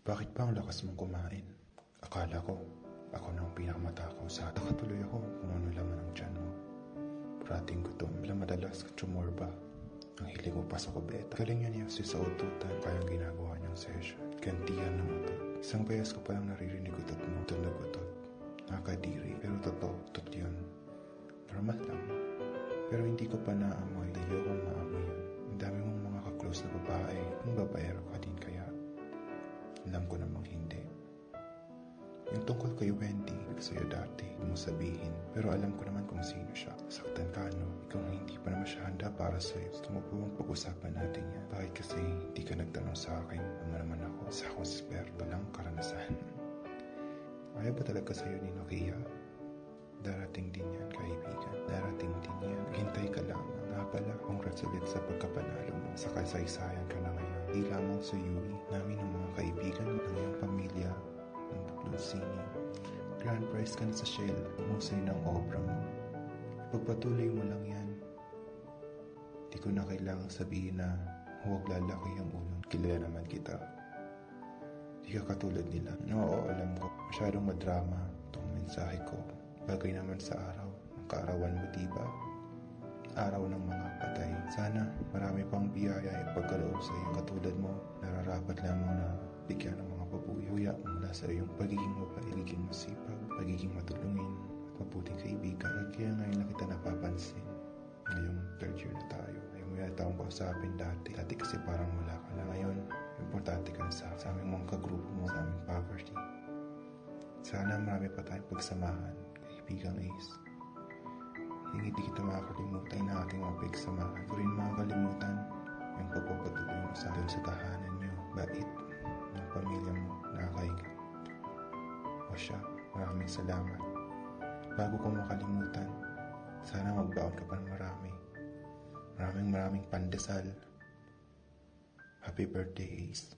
Bakit ba ang lakas mong kumain? Akala ko, ako na ang pinakamatakaw sa atin. Nakatuloy ako kung ano laman ang tiyan mo. Parating gutom, wala madalas tsumorba. Ang hilig mo pa sa kubeta. Galing yun yung sa ututan, kayang ginagawa niyang session. Gantihan ng utot. Isang beses ko palang naririnig utot mo, utot na utot. Nakakadiri, pero totoo, utot yun. Normal lang. Pero hindi ko pa naamoy, tayo kong maamoy yun. Ang dami mong mga ka-close na babae, kung babaero ka din kaya. Alam ko namang hindi. Yung tungkol kay Wendy, sa'yo dati, huwag mo sabihin. Pero alam ko naman kung sino siya. Saktan ka, no? Ikaw hindi pa naman siya handa para sa'yo. Gusto mo po bang pag-usapan natin yan? Bakit kasi hindi ka nagtanong sa akin? Ano naman ako? Sa akong esperto lang karanasan. Ayaw ba talaga sa'yo ni Nokia? Darating din yan, kaibigan. Darating din yan. Hintay ka lang. Nga pala, congrats ulit sa pagkapanalo mo. Sa kasaysayan ka na ngayon. Di lamang sa Yui, namin ang mga kaibigan ng iyong pamilya ng Buklusini. Grand prize ka na sa Shell. Umusay ng obra mo. Ipagpatuloy mo lang yan. Di ko na kailangang sabihin na huwag lalaki ang unang. Kilala naman kita. Di ka katulad nila. Oo, alam ko. Masyadong madrama itong mensahe ko. Bagay naman sa araw. Ang kaarawan mo, diba? Araw ng mga patay. Sana marami pang biyaya ipagkaloob sa iyo. Katulad mo, nararapat lamang na bigyan ng mga pabuya mula sa iyong pagiging mabait, pagiging masipag, pagiging matulungin, at mabuting kaibigan. Kaya ngayon na kita napapansin. Ngayong third year na tayo. Ayaw mo yata akong kausapin dati. Dati kasi parang wala ka na. Ngayon, importante ka na sa aming mga kagrupo mo, sa aming poverty. Sana marami pa tayong pagsamahan, kaibigang Ace. Hindi kita makakalimutan na ating mga pagsamahan. Ko rin makakalimutan yung pagpapatuloy mo sa atin sa tahanan niyo. Bait ng pamilya mo, nakakaingat. O siya, maraming salamat. Bago ko makalimutan, sana magbaon ka pa ng marami. Maraming pandesal. Happy birthday, Ace.